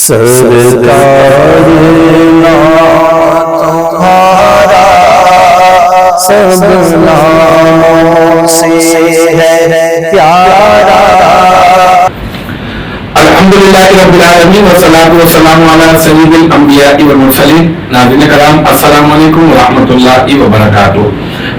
سرکار تمہارا سب ناموں سے ہے پیارا. الحمدللہ رب العالمین والصلاۃ والسلام علی سید الانبیاء والمرسلین. ناظرین کرام السلام علیکم ورحمۃ اللہ وبرکاتہ.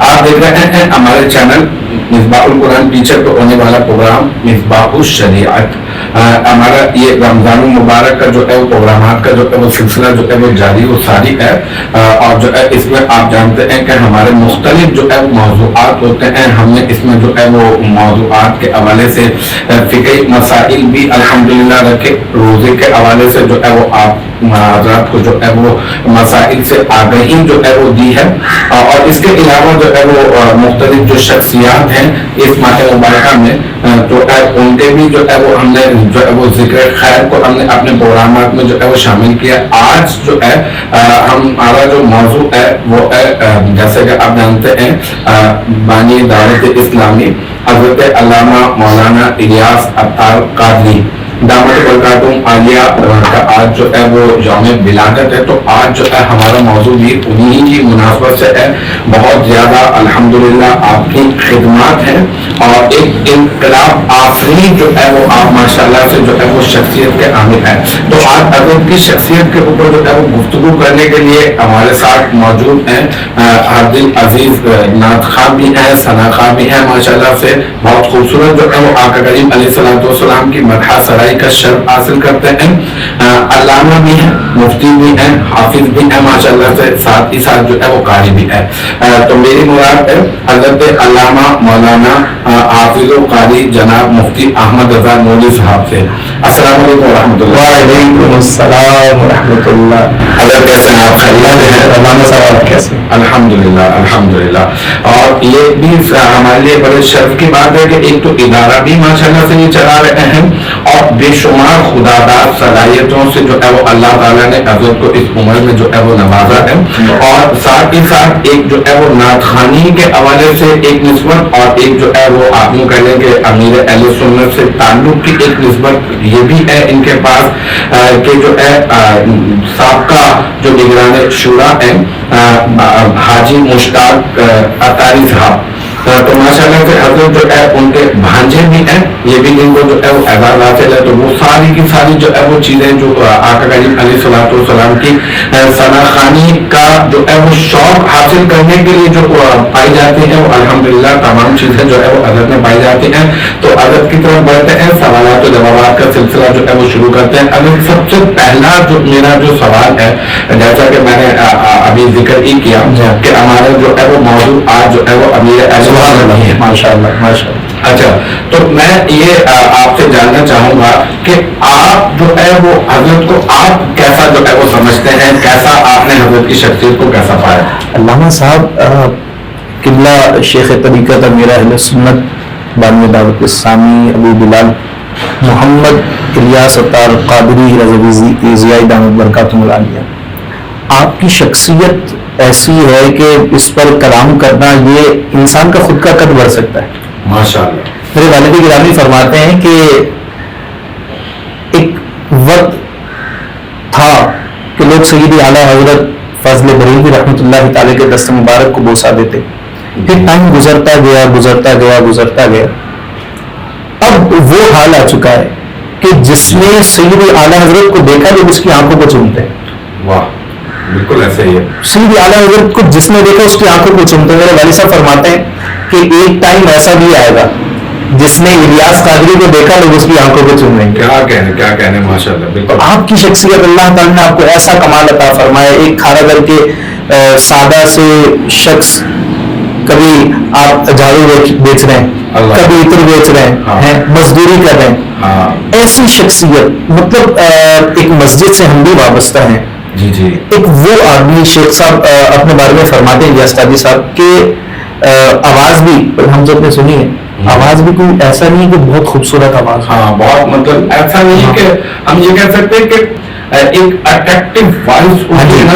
آپ دیکھ رہے ہیں ہمارے چینل مصباح القرآن ٹیچر پہ ہونے والا پروگرام مصباح الشریعت. ہمارا یہ رمضان المبارک کا جو ہے وہ پروگرامات کا جو ہے وہ سلسلہ جو ہے وہ جاری و ساری ہے. اور جو ہے اس میں آپ جانتے ہیں کہ ہمارے مختلف جو ہے موضوعات ہوتے ہیں. ہم نے اس میں جو ہے وہ موضوعات کے حوالے سے فقہی مسائل بھی الحمدللہ رکھے. روزے کے حوالے سے جو ہے وہ آپ حضرات کو جو ہے وہ مسائل سے آگہی جو ہے وہ دی ہے. اور اس کے علاوہ جو ہے وہ مختلف جو شخصیات ہیں اس ماہ مبارکہ میں جو ہے ان کے بھی جو ہے وہ ہم نے جو ہے وہ ذکر خیر کو ہم نے اپنے پروگرامات میں جو ہے وہ شامل کیا. آج جو ہے ہمارا جو موضوع ہے وہ ہے جیسے کہ آپ جانتے ہیں بانی دعوت اسلامی حضرت علامہ مولانا الیاس عطار قادری دعوت برکاتہم عالیہ کا آج جو ہے وہ یوم ولادت ہے. تو آج جو ہے ہمارا موضوع بھی انہی کی مناسبت سے ہے. بہت زیادہ الحمدللہ آپ کی خدمات ہیں اور ایک انقلاب آفرین جو ہے وہ آپ ماشاءاللہ سے جو ہے وہ شخصیت کے عامل ہیں. تو آج حضرت کی شخصیت کے اوپر جو ہے وہ گفتگو کرنے کے لیے ہمارے ساتھ موجود ہیں عادل عزیز نعت خواں بھی ہیں, ثنا خواں بھی ہیں ماشاءاللہ سے. بہت خوبصورت جو ہے وہ آقا کریم علیہ الصلوۃ والسلام کی مدح سرائی کا شرف حاصل کرتے ہیں. علامہ بھی ہیں, مفتی بھی ہیں, حافظ بھی ہیں ماشاءاللہ سے, ساتھ ہی ساتھ جو ہے وہ قاری بھی ہے. تو میری مراد ہے حضرت علامہ مولانا حافظ و قاری جناب مفتی احمد رضا نوری صاحب سے. السلام علیکم ورحمۃ اللہ. وعلیکم السلام ورحمۃ اللہ. حضرت کیسے ہیں آپ؟ خیریت ہیں؟ علامہ صاحب کیسے؟ الحمدللہ الحمدللہ. اور یہ بھی ہمارے لیے بڑے شرف کی بات ہے کہ ایک تو ادارہ بھی ماشاءاللہ سے یہ چلا رہے ہیں اور بے شمار خداداد صلاحیتوں سے جو ہے وہ اللہ تعالیٰ نے حضرت کو اس عمر میں جو ہے وہ نوازا ہے. اور ساتھ ہی ساتھ ایک جو ہے وہ نعت خوانی کے حوالے سے ایک نسبت اور ایک جو ہے وہ آپ یوں کہہ لیں کہ امیر اہل سنت سے تعلق کی ایک نسبت یہ بھی ہے ان کے پاس کہ جو ہے سابقہ جو نگران شورا ہیں حاجی مشتاق عطاری صاحب. تو ماشاءاللہ سے حضرت جو ہے ان کے بھانجے بھی ہیں, یہ بھی جن کو جو ہے وہ اعزاز حاصل ہے. تو وہ ساری کی ساری جو ہے وہ چیزیں جو آقا کریم علیہ الصلوۃ والسلام کی ثنا خوانی کا جو ہے وہ شوق حاصل کرنے کے لیے جو پائی جاتی ہیں وہ الحمدللہ تمام چیزیں جو ہے وہ حضرت میں پائی جاتی ہیں. تو حضرت کی طرف بڑھتے ہیں, سوالات و جوابات کا سلسلہ جو ہے وہ شروع کرتے ہیں. اگر سب سے پہلا جو میرا جو سوال ہے جیسا کہ میں نے ابھی ذکر ہی کیا کہ ہمارا جو ہے وہ موضوع آج جو ہے وہ امیر ماشاءاللہ ماشاءاللہ. اچھا, تو میں یہ آپ سے جاننا چاہوں گا کہ آپ جو ہے وہ حضرت کو آپ کیسا جو ہے وہ سمجھتے ہیں, کیسا آپ نے حضرت کی شخصیت کو کیسا پایا؟ علامہ صاحب قبلہ شیخ طریقت امیر اہل سنت بانی دعوت اسلامی ابو بلال محمد الیاس عطار قادری رضوی ضیاء دامت برکاتہم العالیہ, آپ کی شخصیت ایسی ہے کہ اس پر کلام کرنا یہ انسان کا خود کا قد بڑھ سکتا ہے. ماشاءاللہ. میرے والد گرامی فرماتے ہیں کہ ایک وقت تھا کہ لوگ سیدی اعلیٰ حضرت فضل بریلوی رحمۃ اللہ تعالی کے دست مبارک کو بوسا دیتے. پھر ٹائم گزرتا گیا گزرتا گیا گزرتا گیا, اب وہ حال آ چکا ہے کہ جس نے سیدی اعلیٰ حضرت کو دیکھا لوگ اس کی آنکھوں کو چومتے ہیں. واہ, بالکل ایسے ہی ہے. سیدی اعلیٰ حضرت کو جس نے دیکھا اس کی آنکھوں کو چومتے ہیں. میرے والد صاحب فرماتے ہیں کہ ایک ٹائم ایسا بھی آئے گا جس نے الیاس قادری کو دیکھا لوگ اس کی آنکھوں کو چوم رہے ہیں. کیا کہنے ماشاءاللہ. بالکل آپ کی شخصیت اللہ تعالیٰ نے آپ کو ایسا کمال عطا فرمایا. ایک کھارا گھر کے سادہ سے شخص, کبھی آپ جھاڑو بیچ رہے ہیں, کبھی عطر بیچ رہے ہیں, مزدوری کر رہے ہیں. ایسی شخصیت, مطلب ایک مسجد سے ہم بھی وابستہ ہیں. جی جی. ایک وہ آدمی شیخ صاحب اپنے بارے میں فرماتے ہیں الیاس قادری صاحب کہ آواز بھی ہم سب نے سنی ہے, آواز بھی کوئی ایسا نہیں ہے کہ بہت خوبصورت آواز. ہاں, بہت مطلب ایسا نہیں ہے کہ ہم یہ کہہ سکتے ہیں کہ ایک اٹریکٹیو وائس ہوتی ہے نا,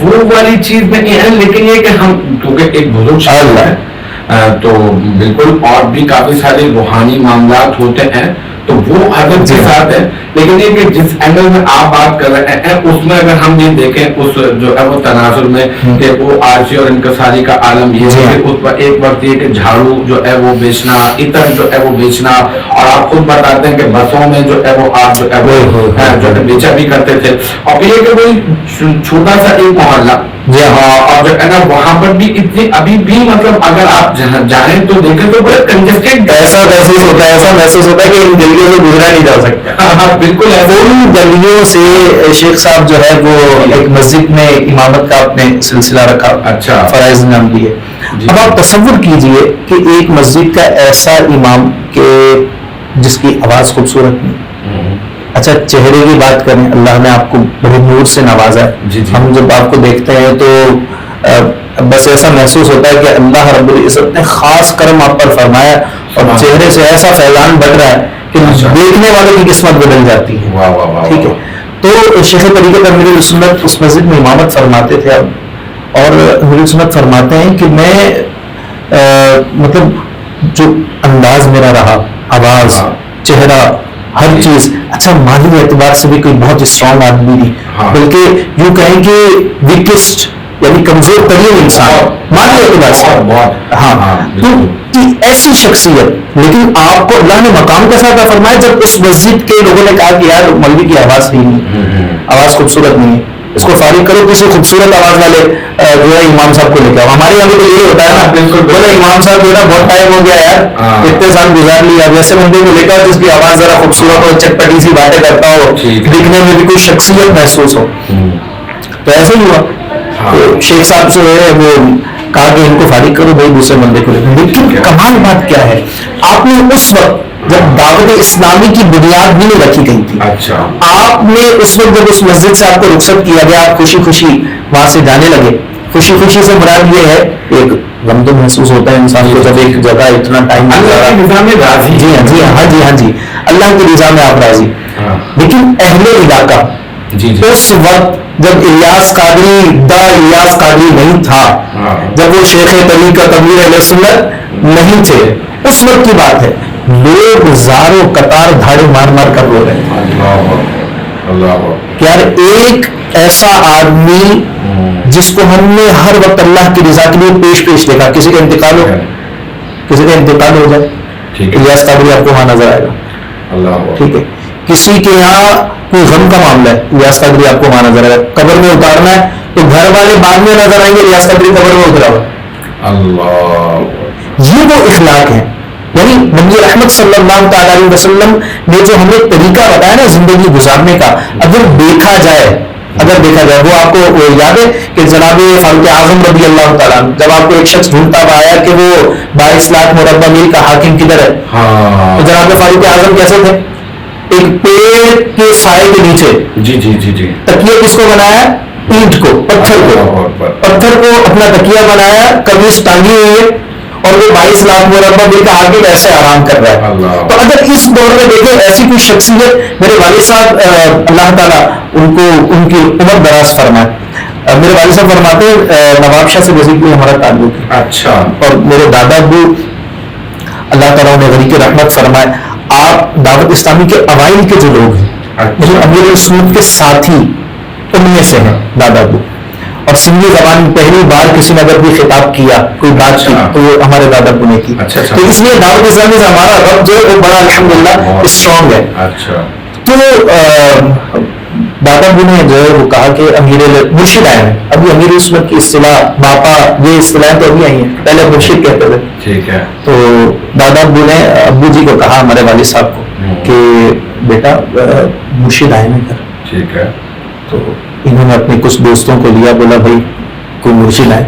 وہ والی چیز نہیں ہے. لیکن یہ کہ ہم کیونکہ ایک بزرگ شاعر ہے تو بالکل اور بھی کافی سارے روحانی معاملات ہوتے ہیں تو وہ حضرت کے ساتھ ہے. لیکن یہ کہ جس اینگل میں آپ بات کر رہے ہیں اس میں اگر ہم یہ دیکھیں اس جو ہے وہ تناظر میں کہ وہ آرزی اور انکساری کا عالم یہ ہے کہ اس پر ایک وقت یہ کہ جھاڑو جو ہے وہ بیچنا, عطر جو ہے وہ بیچنا, اور آپ خود بتاتے ہیں کہ بسوں میں جو ہے وہ آپ جو ہے وہ بیچا بھی کرتے تھے. اور یہ کہ کوئی چھوٹا سا ایک محلہ اور جو ہے نا وہاں پر بھی اتنی ابھی بھی مطلب اگر آپ جائیں تو دیکھیں تو بڑے کنجسٹڈ ایسا محسوس ہوتا ہے کہ ان گلیوں سے گزرا نہیں جا سکتا. بالکل ان گلیوں سے شیخ صاحب جو ہے وہ ایک مسجد میں امامت کا اپنے سلسلہ رکھا, اچھا فرائض نام دیے. اب آپ تصور کیجئے کہ ایک مسجد کا ایسا امام کہ جس کی آواز خوبصورت نہیں, اچھا چہرے کی بات کریں, اللہ نے آپ کو بڑے نور سے نوازا ہے. ہم جب آپ کو دیکھتے ہیں تو بس ایسا محسوس ہوتا ہے کہ اللہ رب العزت نے خاص کرم آپ پر فرمایا اور چہرے سے ایسا فیضان بڑھ رہا ہے کہ دیکھنے والوں کی قسمت بدل جاتی ہے. ٹھیک ہے, تو شیخ طریقت امیر سنت اس مسجد میں امامت فرماتے تھے اب, اور امیر سنت فرماتے ہیں کہ میں مطلب جو انداز میرا رہا, آواز, چہرہ, ہر چیز, اچھا مالی اعتبار سے بھی کوئی بہت اسٹرانگ آدمی نہیں, بلکہ یوں کہیں کہ ویکسٹ یعنی کمزور ترین انسان مالی اعتبار سے. ہاں, تو ایسی شخصیت, لیکن آپ کو اللہ نے مقام کا ساتھ فرمایا جب اس مسجد کے لوگوں نے کہا کہ یار مولوی کی آواز صحیح نہیں, آواز خوبصورت نہیں ہے, اس کو فارغ کرو کسی خوبصورت آواز والے جو ہے امام صاحب کو لے کے آؤ. ہمارے یہاں تو یہی ہوتا ہے نا, بولے امام صاحب جو ہے بہت ٹائم ہو گیا یار, اتنے سال گزار لیا, اب ایسے بندے کو لے کے آؤ جس کی آواز ذرا خوبصورت ہو, چٹپٹی سی باتیں کرتا ہو, دکھنے میں بھی کوئی شخصیت محسوس ہو. تو ایسے ہی ہوا. تو شیخ صاحب جو ہے وہ کہا کہ ان کو فارغ کرو بھائی دوسرے بندے کو لے کے. لیکن کمال بات کیا ہے, آپ نے اس وقت جب دعوت اسلامی کی بنیاد بھی نہیں رکھی گئی تھی, آپ نے اس وقت جب اس مسجد سے آپ کو رخصت کیا گیا, آپ خوشی خوشی وہاں سے جانے لگے. خوشی خوشی سے مراد یہ ہے ایک غم تو محسوس ہوتا ہے انسان کو جب ایک جگہ اتنا ٹائم, جی اللہ کی رضا میں آپ راضی. لیکن اہل علاقہ اس وقت جب الیاس قادری الیاس قادری نہیں تھا, جب وہ شیخ طریقت امیر اہل سنت نہیں تھے, اس وقت کی بات ہے, لوگ زاروں قطار دھاڑے مار مار کر رو رہے ہیں کہ یار ایک ایسا آدمی جس کو ہم نے ہر وقت اللہ کی رضا کے لیے پیش دیکھا, کسی کا انتقال ہو جائے, الیاس قادری آپ کو وہاں نظر آئے گا. ٹھیک ہے, کسی کے یہاں کوئی غم کا معاملہ ہے, الیاس قادری آپ کو وہاں نظر آئے گا. قبر میں اتارنا ہے تو گھر والے بعد میں نظر آئیں گے, الیاس قادری قبر میں اترا ہوا. یہ وہ اخلاق ہے. یعنی نبی رحمت صلی اللہ تعالی علیہ وسلم نے جو ہمیں طریقہ بتایا نا زندگی گزارنے کا, اگر دیکھا جائے وہ آپ کو یاد ہے کہ جناب فاروق اعظم رضی اللہ تعالیٰ, جب آپ کو ایک شخص ڈھونڈتا ہوا آیا کہ وہ 22 لاکھ مربع میل کا حاکم کدھر ہے, تو جناب فاروق اعظم کیسے تھے, ایک پیڑ کے سائے کے نیچے تکیہ کس کو بنایا, اینٹ کو, پتھر کو اپنا تکیہ بنایا, قمیص ٹانگی ہوئی ہے, اور وہ 22 لاکھ مربع میل کا حاکم ایسے آرام کر رہا ہے. تو اگر اس دور میں دیکھیں ایسی کوئی شخصیت, میرے والد صاحب اللہ تعالیٰ ان کی عمر دراز فرمائے, میرے والد صاحب فرماتے ہیں نواب شاہ سے بیسیکلی ہمارا تعلق ہے. اچھا. اور میرے دادا ابو اللہ تعالیٰ انہیں غریق رحمت فرمائے, آپ دعوت اسلامی کے اوائل کے جو لوگ ہیں, جو امیر سنت کے ساتھی ان میں سے ہیں دادا ابو, اور سندھی زبان میں پہلی بار کسی نے اگر کوئی خطاب کیا, کوئی بات کی, تو وہ ہمارے دادا ابو نے کی. تو اس لیے دعوت اسلامی سے ہمارا رب جو ہے وہ بڑا الحمدللہ اسٹرانگ ہے. تو دادا ابو نے جو ہے وہ کہا کہ امیر مرشد آئے ہیں, ابھی امیر سنت کی اصطلاح باپا یہ اصطلاح تو ابھی آئی ہیں, پہلے مرشد کہتے تھے. ٹھیک ہے. تو دادا ابو نے ابو جی کو کہا, ہمارے والد صاحب کو, کہ بیٹا مرشد آئے ہیں گھر. ٹھیک ہے. تو انہوں نے اپنے کچھ دوستوں کو لیا, بولا بھائی کوئی مرشد آئے.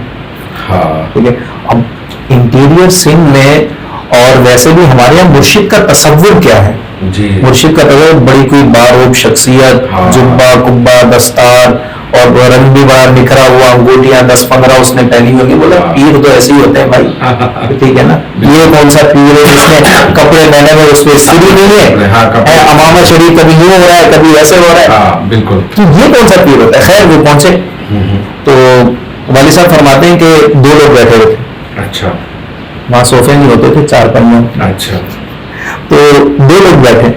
ٹھیک ہے. اب انٹیریئر سندھ میں اور ویسے بھی ہمارے یہاں مرشد کا تصور کیا ہے, مرشد کا تصور بڑی کوئی باروب شخصیت, جبہ کبا دستار, اور رنگ بھی بڑا نکھرا ہوا, انگوٹیاں 10-15 اس نے پہنی ہوگی. بولا پیر تو ایسے ہی ہوتے ہیں بھائی, ٹھیک ہے نا, یہ کون سا پیر ہے جس نے کپڑے پہنے ہوئے اس پہ استری نہیں ہے, امامہ شریف کبھی یوں ہو رہا ہے کبھی ایسے ہو رہا ہے, بالکل, تو یہ کون سا پیر ہوتا ہے. خیر وہ پہنچے تو والد صاحب فرماتے ہیں کہ 2 لوگ بیٹھے ہوئے تھے. اچھا. وہاں صوفے نہیں ہوتے تھے, 4 پنیاں. اچھا. تو 2 لوگ بیٹھے,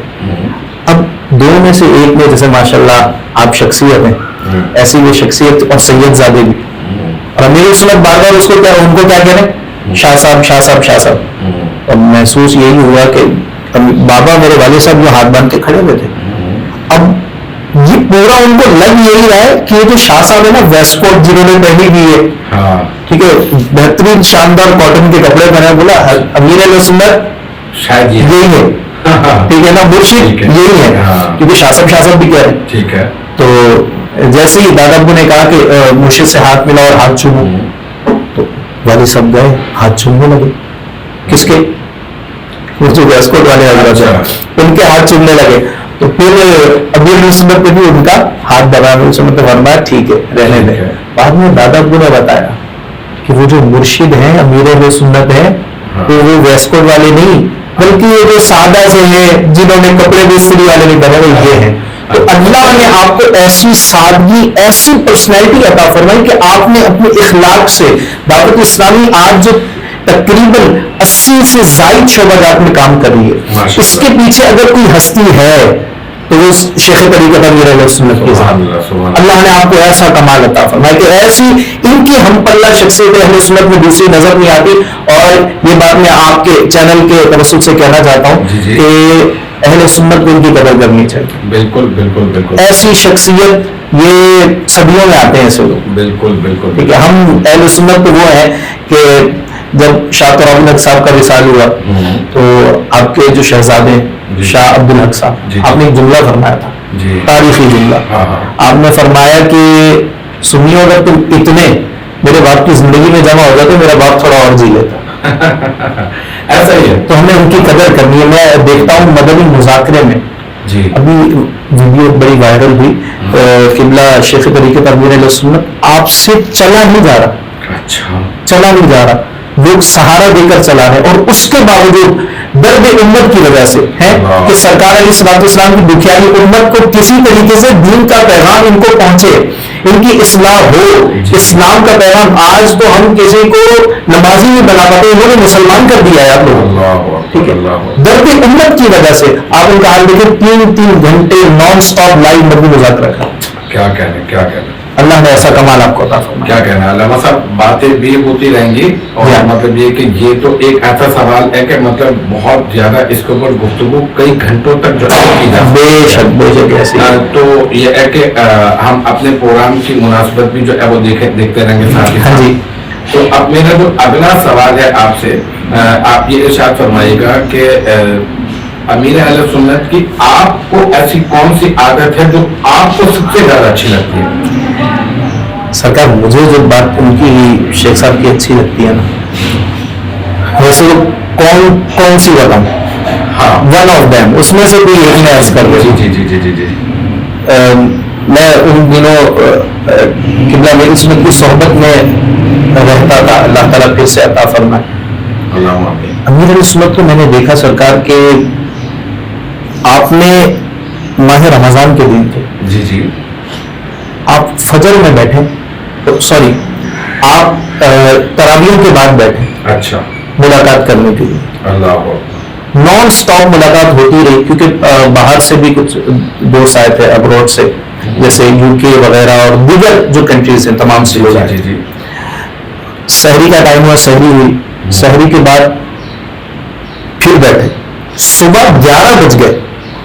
دو میں سے ایک میں جیسے ماشاءاللہ آپ شخصیت ہیں، ایسی وہ شخصیت اور سید زادے بھی، اور امیر سنت بار بار اس کو کیا ان کو کیا کہہ رہے ہیں، شاہ صاحب شاہ صاحب شاہ صاحب. اور محسوس یہی ہوا کہ بابا میرے والد صاحب جو ہاتھ باندھ کے کھڑے ہوئے تھے، اب یہ پورا ان کو لگ یہی رہا ہے کہ یہ جو شاہ صاحب ہے نا ویسٹ کوٹ جنہوں نے پہنی ہوئی ہے، ٹھیک ہے، بہترین شاندار کاٹن کے کپڑے پہنے، بولا امیر علیہ سنت شاید یہی ہے، ٹھیک ہے نا، مرشد یہی ہے، کیونکہ شاہ صاحب بھی کہہ رہے ہیں. ٹھیک ہے. تو جیسے ہی دادا ابو نے کہا کہ مرشد سے ہاتھ ملا اور ہاتھ چومو، تو والد صاحب گئے ہاتھ چومنے لگے. کس کے؟ وہ جو ویسکوٹ والے حضرت ہیں ان کے ہاتھ چومنے لگے. تو پھر ابھی علیہ سنت نے بھی ان کا ہاتھ دبایا، علیہ سنت نے فرمایا ٹھیک ہے رہنے دیں. بعد میں دادا ابو نے بتایا کہ وہ جو مرشد ہیں امیر علیہ سنت ہیں تو وہ ویسکوٹ والے نہیں، بلکہ یہ جو سادہ سے ہیں جنہوں نے کپڑے بستری والے نہیں پہنے وہ یہ ہیں. تو اللہ نے آپ کو ایسی سادگی، ایسی پرسنالٹی عطا فرمائی کہ آپ نے اپنے اخلاق سے دعوت اسلامی آج جو تقریباً 80 سے زائد شعبہ جات میں کام کر رہی ہے، اس کے پیچھے اگر کوئی ہستی ہے تو وہ شیخ طریقت امیر علیہ سنت کی ذات. اللہ نے آپ کو ایسا کمال عطا فرمایا کہ ایسی ان کی ہم پلہ شخصیت اہل سنت میں دوسری نظر نہیں آتی. اور یہ بات میں آپ کے چینل کے توسط سے کہنا چاہتا ہوں کہ اہل سنت کو ان کی قدر کرنی چاہیے. بالکل بالکل بالکل. ایسی شخصیت یہ صدیوں میں آتے ہیں ایسے لوگ. بالکل بالکل. ٹھیک ہے، ہم اہل سنت تو وہ ہیں کہ جب شاہ تراب الحق صاحب کا وصال ہوا تو آپ کے جو شہزادے شاہ عبد الحق صاحب، آپ نے ایک جملہ فرمایا تھا، تاریخی جملہ. آپ نے فرمایا کہ سنیو اگر تم اتنے میرے باپ کی زندگی میں جمع ہو جاتے میرا باپ تھوڑا اور جی لیتا. ایسا ہی ہے. تو ہمیں ان کی قدر کرنی ہے. میں دیکھتا ہوں مدنی مذاکرے میں ابھی ویڈیو بڑی وائرل ہوئی، قبلہ شیخ طریقت امیر علیہ سنت آپ سے چلا نہیں جا رہا. اچھا، چلا نہیں جا رہا، لوگ سہارا دے کر چلا رہے اور اس کے باوجود درد امت کی وجہ سے ہے کہ سرکار علیہ الصلوۃ والسلام کی دکھیائی امت کو کسی طریقے سے دین کا پیغام ان کو پہنچے، ان کی اصلاح ہو، اسلام کا پیغام. آج تو ہم کسی کو نمازی نہیں بنا پاتے، انہوں نے مسلمان کر دیا ہے آپ لوگوں. ٹھیک ہے، درد امت کی وجہ سے آپ ان کا حال دیکھیں، 3 گھنٹے نان سٹاپ لائیو مدنی مذاکرہ رکھا. کیا کہنے کیا کہنے. اللہ نے ایسا کمال آپ کو عطا فرمایا. کیا کہنا ہے علامہ صاحب، باتیں بھی ہوتی رہیں گی اور مطلب یہ کہ یہ تو ایک ایسا سوال ہے کہ مطلب بہت زیادہ اس کے اوپر گفتگو کئی گھنٹوں تک جو کی جا بے شک ایسی. تو یہ ہے کہ ہم اپنے پروگرام کی مناسبت بھی جو ہے وہ دیکھتے رہیں گے ساتھ ہی. ہاں جی. تو اب میرا جو اگلا سوال ہے آپ سے، آپ یہ ارشاد فرمائیے گا کہ امیر اہل سنت کی آپ کو ایسی کون سی عادت ہے جو آپ کو سب سے زیادہ اچھی لگتی ہے؟ سرکار مجھے جو بات ان کی شیخ صاحب کی اچھی لگتی ہے نا، ویسے کون سی بتاؤں؟ ہاں، ون آف دیم، اس میں سے کوئی ایک میں عرض کر دوں. جی. میں ان دنوں قبلہ میری سنت کی صحبت میں رہتا تھا، اللہ تعالیٰ پھر سے عطا فرمائے. امیر علیہ سنت کو میں نے دیکھا سرکار کے آپ نے ماہ رمضان کے دن تھے، جی آپ فجر میں بیٹھے، سوری آپ تراویح کے بعد بیٹھے، اچھا، ملاقات کرنے کے لیے. اللہ، نان سٹاپ ملاقات ہوتی رہی کیونکہ باہر سے بھی کچھ دوست آئے تھے ابروڈ سے، جیسے یو کے وغیرہ اور دیگر جو کنٹریز ہیں تمام سے لوگ آئے. سحری کا ٹائم ہوا، سحری ہوئی، سحری کے بعد پھر بیٹھے، صبح 11 بج گئے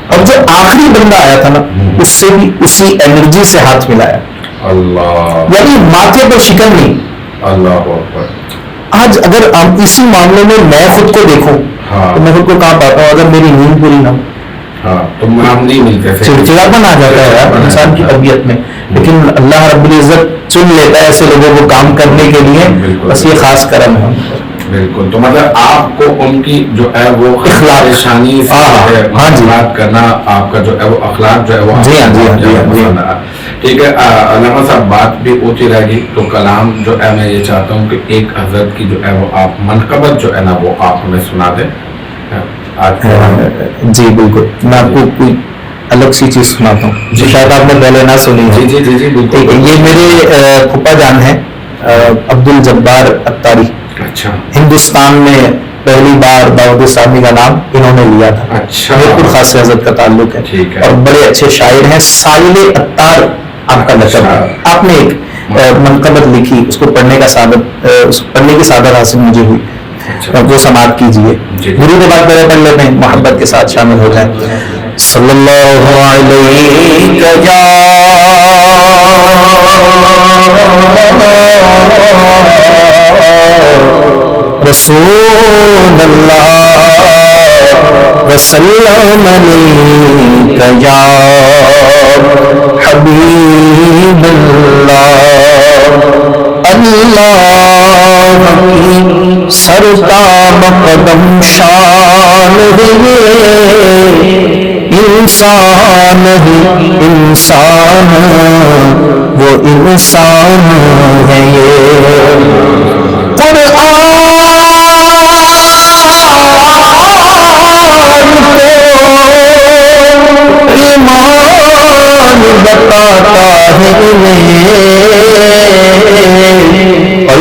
اور جو آخری بندہ آیا تھا نا اس سے بھی اسی انرجی سے ہاتھ ملایا. اللہ، یعنی ماتھے پر شکن نہیں. اللہ اکبر. آج اگر اسی معاملے میں میں خود کو دیکھوں تو میں خود کو کہاں پاتا ہوں اگر میری نیند پوری نہ ہو تو نام نہیں ملتے، چڑچڑاپن آ جاتا ہے یار انسان کی طبیعت میں. لیکن اللہ رب العزت چن لیتا ہے ایسے لوگوں کو کام کرنے کے لیے، بس یہ خاص کرم ہے. بالکل. تو مطلب آپ کو ان کی جو ہے وہ اخلاق شانی بات کرنا، آپ کا جو ہے وہ اخلاق جو ہے وہ ٹھیک ہے. علامہ صاحب بات بھی ہوتی رہے گی تو کلام جو ہے میں یہ چاہتا ہوں کہ ایک حضرت کی جو ہے وہ آپ منقبت جو ہے نا وہ آپ ہمیں سنا دیں. جی بالکل، میں آپ کو کوئی الگ سی چیز سناتا ہوں جو شاید آپ نے پہلے نہ سنی. جی بالکل. یہ میرے پھپھا جان ہیں عبد الجبار اتاری. اچھا. ہندوستان میں پہلی بار دعوت اسلامی کا نام انہوں نے لیا تھا. اچھا. میرپور خاص حضرت کا تعلق ہے. ٹھیک ہے. اور بڑے اچھے شاعر ہیں. سائل عطار آپ کا لقب ہے. آپ نے ایک منقبت لکھی, اس کو پڑھنے کی سعادت حاصل مجھے ہوئی, وہ سماعت کیجیے. درود کے بعد پہلے پڑھ لیتے ہیں, محبت کے ساتھ شامل ہو جائیں. صلی اللہ علیہ رسول اللہ وسلم علیک یا حبیب اللہ. اللہ کی سرتا مقدم شان ہے, انسان ہی انسان وہ انسان ہے. ایمان بتاتا ہے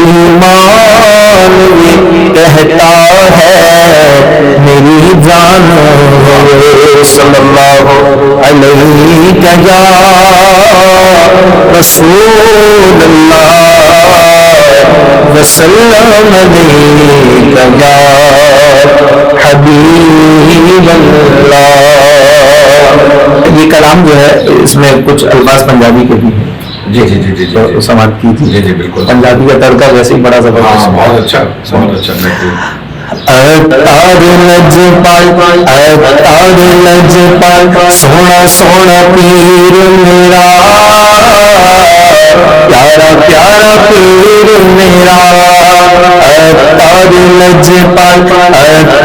ایمان کہتا ہے میری جان ہے. صلی اللہ علیہ یا رسول اللہ وسلم علیک یا حبیب اللہ. یہ کلام جو ہے اس میں کچھ الفاظ پنجابی کے بھی ہیں. جی جی جی جی جی سماعت کی تھی. جی جی بالکل. پنجابی کا تڑکا ویسے ہی بڑا زبردست. بہت اچھا بہت اچھا. تار لجپال تار لجپال سونا سونا پیر میرا, پیارا پیارا پیر میرا. تار لجپال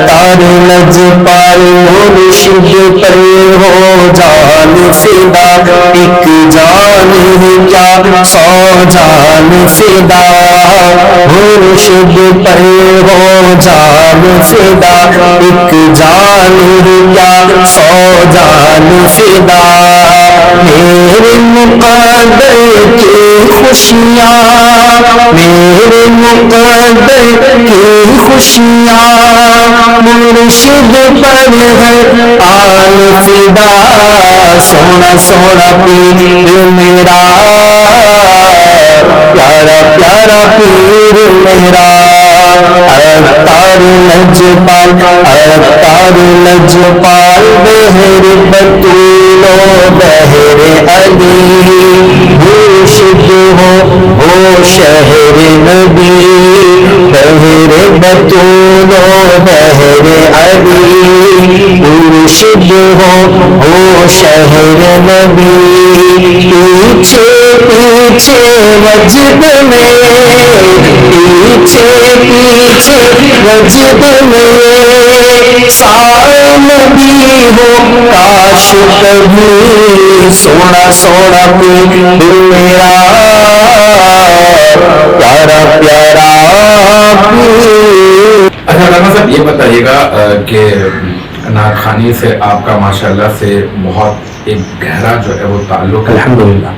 تار لجپال مرشد پر ہو جان فدا, ایک جان ہی کیا سو جان فدا. مرشد پر ہو جان فدا, ایک جان ہی کیا سو جان فدا. میرے مقدر کی خوشیاں میرے مقدر کی خوشیاں مرشد پر ہے آل فدا. سونا سونا پیر میرا, پیارا پیارا پیر میرا. تار لجپال تار لجپال بہر بطول و بہر علی, مرشد ہو شہر نبی. بہر بطول و بہر علی, مرشد ہو شہر نبی. پیچھے پیچھے وجد میں پیچھے پیچھے وجد میں سائے نبی ہو کاش کبھی. سونا سونا پیر میرا, پیارا پیارا پیر. اچھا علامہ صاحب یہ بتائیے گا کہ نعت خوانی سے آپ کا ماشاءاللہ سے بہت ایک گہرا جو ہے وہ تعلق ہے. الحمدللہ.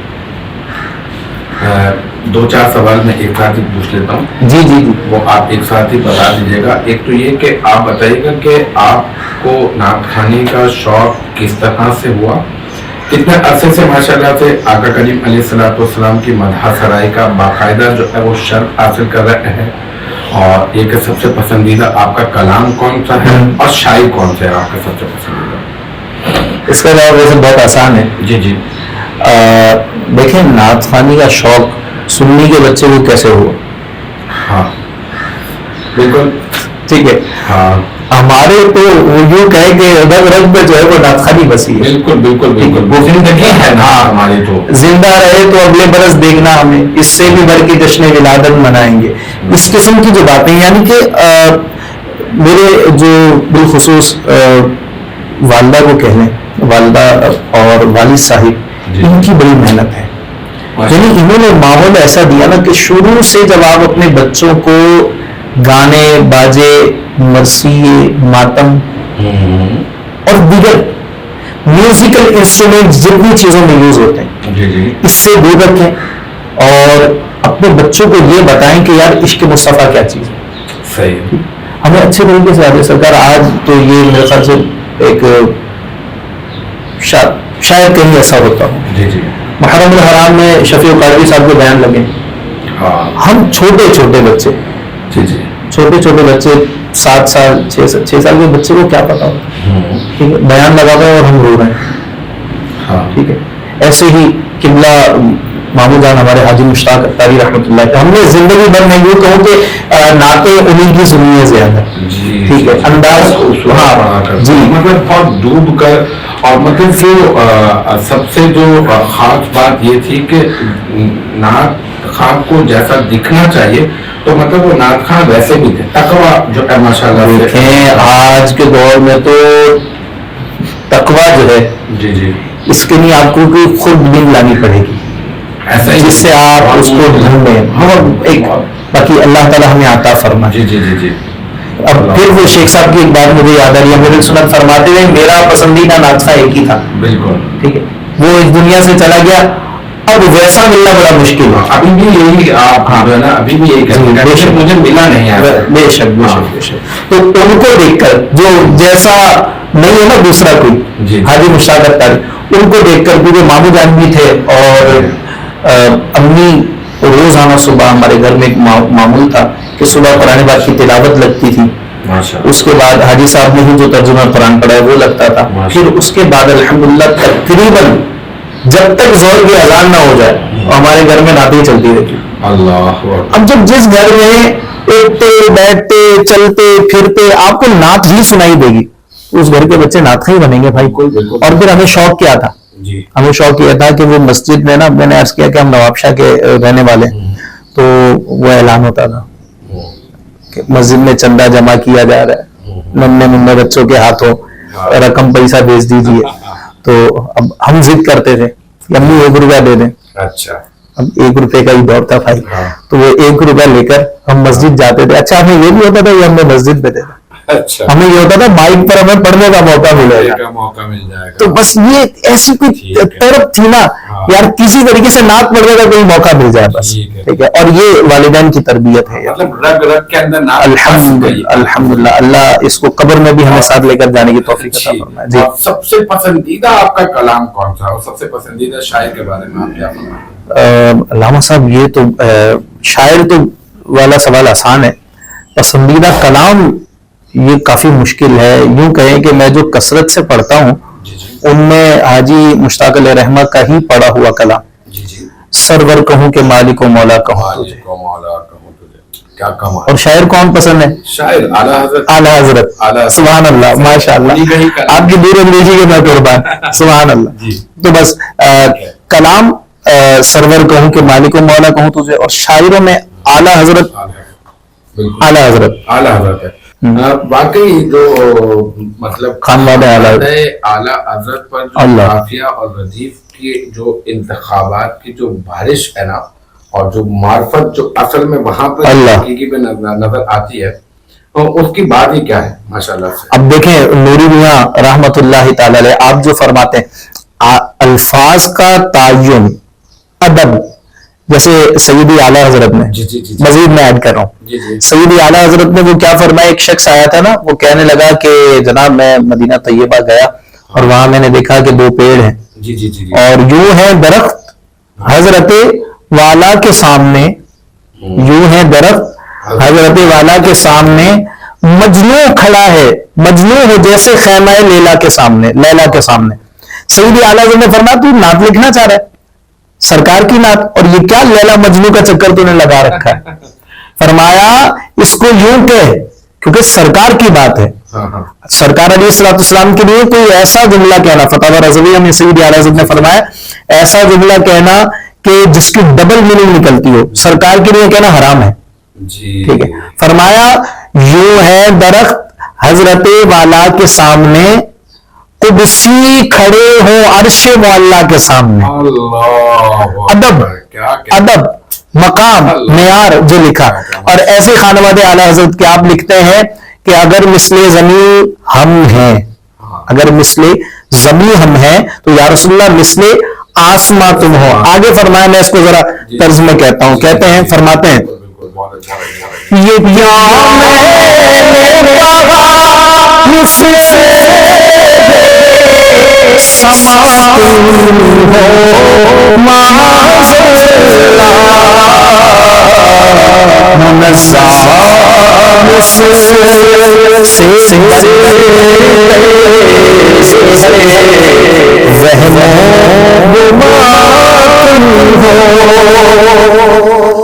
دو چار سوال میں ایک ساتھ ہی پوچھ لیتا ہوں. جی جی جی. وہ آپ ایک ساتھ ہی بتا دیجیے گا. ایک تو یہ کہ آپ بتائیے گا کہ آپ کو نعت خوانی کا شوق کس طرح سے ہوا, کتنے عرصے سے ماشاءاللہ سے آقا کریم علیہ الصلوۃ والسلام کی مدح سرائی کا باقاعدہ جو ہے وہ شرف حاصل کر رہے ہیں, اور یہ کہ سب سے پسندیدہ آپ کا کلام کون سا ہے اور شاعر کون سا ہے آپ کا سب سے پسندیدہ؟ اس کا جواب ویسے بہت آسان ہے. جی جی. دیکھیں نعت خوانی کا شوق سنی کے بچے کو کیسے ہوا. ہاں بالکل ٹھیک ہے. ہاں ہمارے تو وہ یوں کہے کہ رگ رگ میں جو ہے وہ نعت خوانی بسی ہے. بالکل بالکل بالکل. وہ زندگی ہے نا ہماری, تو زندہ رہے تو اگلے برس دیکھنا ہمیں, اس سے بھی بڑھ کے جشن ولادت منائیں گے. اس قسم کی جو باتیں, یعنی کہ میرے جو بالخصوص والدہ کو کہہ لیں, والدہ اور والد صاحب, ان کی بڑی محنت ہے. یعنی انہوں نے ماحول ایسا دیا نا کہ شروع سے جب آپ اپنے بچوں کو گانے باجے مرثیے ماتم اور دیگر میوزیکل انسٹرومنٹ جتنی چیزوں میں یوز ہوتے ہیں اس سے دور رکھیں, اور اپنے بچوں کو یہ بتائیں کہ یار عشق مصطفیٰ کیا چیز ہے. صحیح. ہمیں اچھے طریقے سے آتے سرکار. آج تو یہ میرے خیال سے ایک شاید کہیں ایسا ہوتا ہو. جی جی محرم الحرام میں شفیع قادری صاحب کے بیان لگے. ہم چھوٹے چھوٹے بچے, جی جی چھوٹے چھوٹے بچے 7 سال 6 سال کے بچے کو کیا پتا ہوتا, ٹھیک ہے, بیان لگا ہوا ہے اور ہم رو رہے ہیں. ٹھیک ہے, ایسے ہی قبلہ مامو جان ہمارے حاجی مشتاق اتاری رحمۃ اللہ علیہ, ہم نے زندگی بھر میں یوں کہوں کہ نعتیں انہیں کی سنی ہے زیادہ. ٹھیک ہے, انداز جی مطلب بہت ڈوب کر. اور مطلب جو سب سے جو خاص بات یہ تھی کہ نعت خان کو جیسا دکھنا چاہیے تو مطلب وہ نعت خان ویسے بھی تھے. تقویٰ جو ہے ماشاء اللہ دیکھیں آج کے دور میں تو تقویٰ جو ہے جی جی اس کے لیے آپ کو کوئی خود بن لانی پڑے گی ایسا ہی جس سے آپ اس کو ڈھونڈیں. ہاں ایک باقی اللہ تعالیٰ ہمیں عطا فرمائے. جی جی جی جی. اب پھر وہ شیخ صاحب کی ایک بات مجھے یاد آ رہی ہے, میرے سنت فرماتے ہوئے میرا پسندیدہ ناطقہ ایک ہی تھا. بالکل ٹھیک ہے, وہ اس دنیا سے چلا گیا, اب ویسا ملنا بڑا مشکل ہے. ابھی بھی یہی آپ جو ہے نا ابھی بھی یہی کہیں گے کہ مجھے ملا نہیں ہے. بے شک بے شک بے شک. تو ان کو دیکھ کر جو جیسا نہیں ہے نا دوسرا کوئی, حاجی مشتاق اتاری, ان کو دیکھ کر کیونکہ مامو جان بھی تھے اور امی روزانہ صبح ہمارے گھر میں ایک معمول تھا کہ صبح قرآن پاک کی تلاوت لگتی تھی. اس کے بعد حاجی صاحب نے ہی جو ترجمہ قرآن پڑھا ہے وہ لگتا تھا. پھر اس کے بعد الحمدللہ تقریباً جب تک ظہر کی اذان نہ ہو جائے ہمارے گھر میں نعتیں چلتی رہتی. اللہ. اب جب جس گھر میں اٹھتے بیٹھتے چلتے پھرتے آپ کو نعت ہی سنائی دے گی اس گھر کے بچے نعت ہی بنیں گے بھائی. اور پھر ہمیں شوق کیا تھا, ہمیں شوق یہ تھا کہ وہ مسجد میں نا, میں نے عرض کیا کہ ہم نواب شاہ کے رہنے والے, تو وہ اعلان ہوتا تھا کہ مسجد میں چندہ جمع کیا جا رہا ہے, ننھے منھے بچوں کے ہاتھوں رقم پیسہ بھیج دیجیے. تو اب ہم ضد کرتے تھے کہ امی 1 روپیہ دے دیں. اچھا, اب 1 روپے کا ہی دور تھا بھائی, تو وہ 1 روپیہ لے کر ہم مسجد جاتے تھے. اچھا ہمیں یہ بھی ہوتا تھا کہ ہم نے مسجد پہ دے دیں. ہمیں یہ ہوتا تھا بائک پر ہمیں پڑھنے کا موقع ملے گا. تو بس یہ ایسی کوئی طرف تھی نا یار, کسی طریقے سے نعت پڑھنے کا کوئی موقع مل جائے بس. ٹھیک ہے, اور یہ والدین کی تربیت ہے. الحمدللہ اللہ اس کو قبر میں بھی ہمیں ساتھ لے کر جانے کی توفیق عطا فرمائے. جی. سب سے پسندیدہ آپ کا کلام کون سا, اور سب سے پسندیدہ شاعر کے بارے میں آپ کیا فرمائیں؟ علامہ صاحب یہ تو شاعر تو والا سوال آسان ہے, پسندیدہ کلام یہ کافی مشکل ہے. یوں کہیں کہ میں جو کثرت سے پڑھتا ہوں ان میں حاجی مشتاق علیہ رحمہ کا ہی پڑھا ہوا کلام, سرور کہوں کہ مالک و مولا کہوں تجھے. اور شاعر کون پسند ہے؟ شاعر اعلیٰ حضرت. سبحان اللہ, ماشاء اللہ, آپ کی دور اندیشی کے میں قربان. سبحان اللہ. تو بس کلام سرور کہوں کہ مالک و مولا کہوں تجھے, اور شاعروں میں اعلیٰ حضرت. اعلیٰ حضرت واقعی جو مطلب خانواد اعلیٰ حضرت پر قافیہ اور ردیف کے جو انتخابات کی جو بارش ہے نا, اور جو معرفت جو اصل میں وہاں پر حقیقی پہ نظر آتی ہے, اس کی بات ہی کیا ہے ماشاءاللہ سے. اب دیکھیں نوری میاں رحمت اللہ تعالی علیہ, آپ جو فرماتے ہیں الفاظ کا تعین ادب, جیسے سیدی اعلیٰ حضرت نے, مزید میں ایڈ کر رہا ہوں, سیدی اعلیٰ حضرت نے وہ کیا فرمایا, ایک شخص آیا تھا نا, وہ کہنے لگا کہ جناب میں مدینہ طیبہ گیا اور وہاں میں نے دیکھا کہ 2 پیڑ ہیں اور یوں ہے درخت حضرت والا کے سامنے, یوں ہے درخت حضرت والا کے سامنے, مجنو کھڑا ہے, مجنو ہو جیسے خیمہ لیلا کے سامنے. سیدی اعلیٰ حضرت نے فرمایا تو نعت لکھنا چاہ رہا ہے, سرکار کی نعت, اور یہ کیا لیلا مجنو کا چکر تو نے لگا رکھا ہے. فرمایا اس کو یوں کہہ, کیونکہ سرکار کی بات ہے, سرکار علیہ الصلوۃ والسلام کے لیے کوئی ایسا جملہ کہنا, فتاوی رضویہ میں سیدی اعلیٰ حضرت نے فرمایا ایسا جملہ کہنا کہ جس کی ڈبل میننگ نکلتی ہو, سرکار کے لیے کہنا حرام ہے. ٹھیک ہے, فرمایا یوں ہے درخت حضرت والا کے سامنے, قدسی کھڑے ہو عرش معلا کے سامنے. ادب مقام معیار جو لکھا. اور ایسے خانواد اعلیٰ حضرت کے آپ لکھتے ہیں کہ اگر مثل زمین ہم ہیں, اگر مثل زمین ہم ہیں تو یا رسول اللہ مثل آسماں تم ہو. آگے فرمایا, میں اس کو ذرا طرز میں کہتا ہوں, کہتے ہیں فرماتے ہیں یہ کیا میں نے کہا مجھ سے سما ہو معاذ اللہ منزہ مجھ سے وہم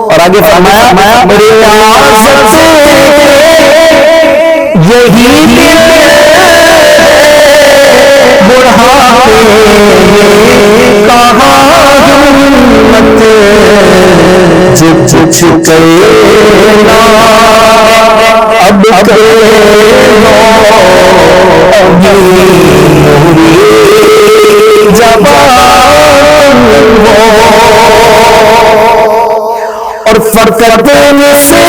اور آگے فرمایا ریاست یہی دل بڑھاتے کہاں ہمت جب چکینا اب کرو ابھی موری زبان اور فرقت میں سے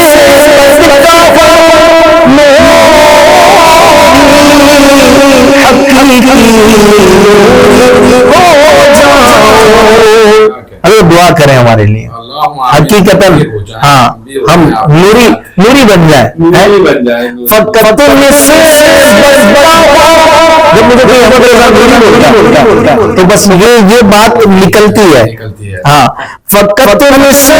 ارے دعا کریں ہمارے لیے حقیقت ہاں ہم نوری بن جائے فقط میں سے جب مجھے کوئی احمد رضا نوری بولتا تو بس یہ بات نکلتی ہے ہاں فقط میں سے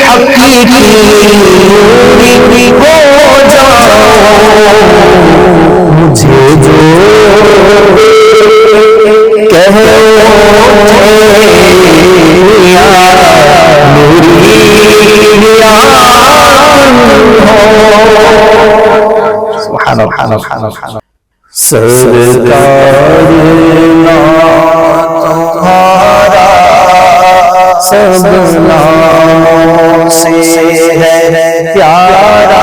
حقیقی نوری ہو جاؤ مجھے جو کہو سبحان سرکار تمہارا سب ناموں سے ہے پیارا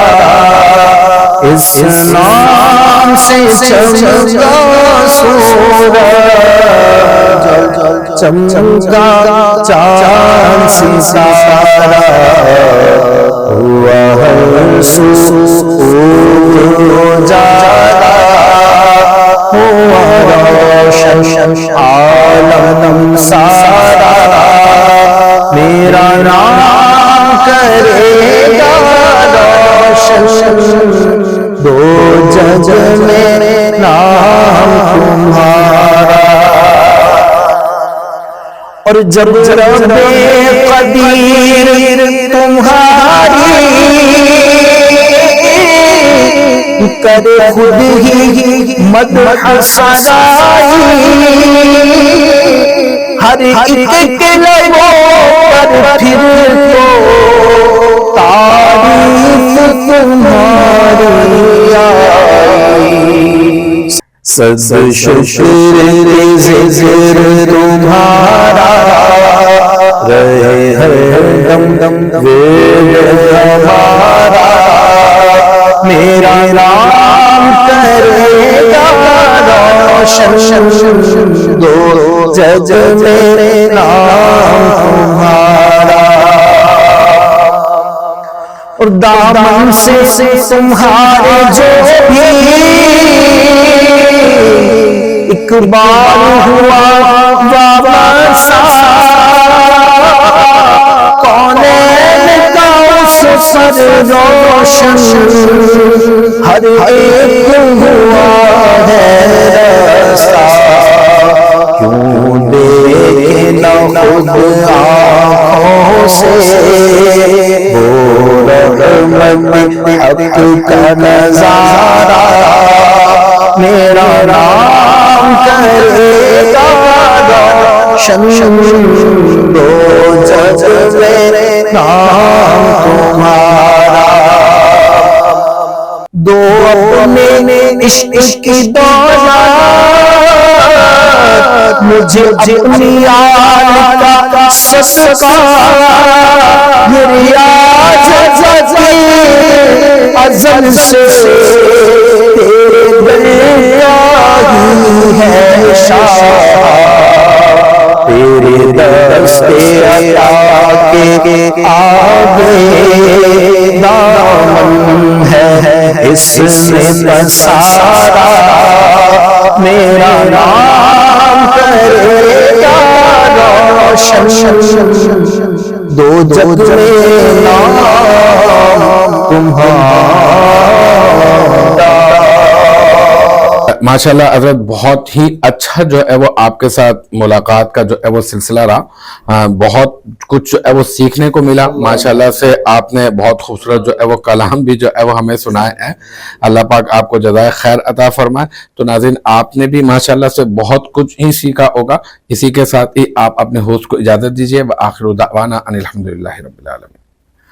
اس نام سے چمکا سورج چمکا چاند ستارہ ہوا ہر سو اجالا ہوا روشن عالم سارا میرا نام کرے گا روشن دو جگ میں نام تمہارا اور جب رب قدیر تمہاری کرے خود ہی مدح سرائی ہر ایک لبوں پر پھر تو تعریف تمہاری آئی سد شکر ذکر تمہارا رہے ہر دم ہمارا میرا نام کرے گا روشن دو جگ میں نام تمہارا اور دامن سے تمہارے جو بھی ایک بار ہوا وابستہ کونین کا اس سر روشن ہر ایک ہوا ہے رستہ کیوں دیکھے نہ خود آنکھوں سے وہ رحمت حق کا نظارہ میرا نام کرے گا روشن دو جگ میں نام تمہارا دو اپنے عشق کی دولت مجھے اپنی آل کا صدقہ یہ ریاض ازل سے ہے شاہ تیرے دستے عطا کے آگے دامن ہے اس میں پسارا میرا نام کرے گا روشن دو جگ میں نام تمہارا۔ ماشاءاللہ حضرت بہت ہی اچھا جو ہے وہ آپ کے ساتھ ملاقات کا جو ہے وہ سلسلہ رہا، بہت کچھ جو ہے وہ سیکھنے کو ملا۔ ماشاءاللہ سے آپ نے بہت خوبصورت جو ہے وہ کلام بھی جو ہے وہ ہمیں سنائے ہیں، اللہ پاک آپ کو جزائے خیر عطا فرمائے۔ تو ناظرین آپ نے بھی ماشاءاللہ سے بہت کچھ ہی سیکھا ہوگا، اسی کے ساتھ ہی آپ اپنے ہوسٹ کو اجازت دیجیے۔ وآخر دعوانا ان الحمدللہ رب العالمین۔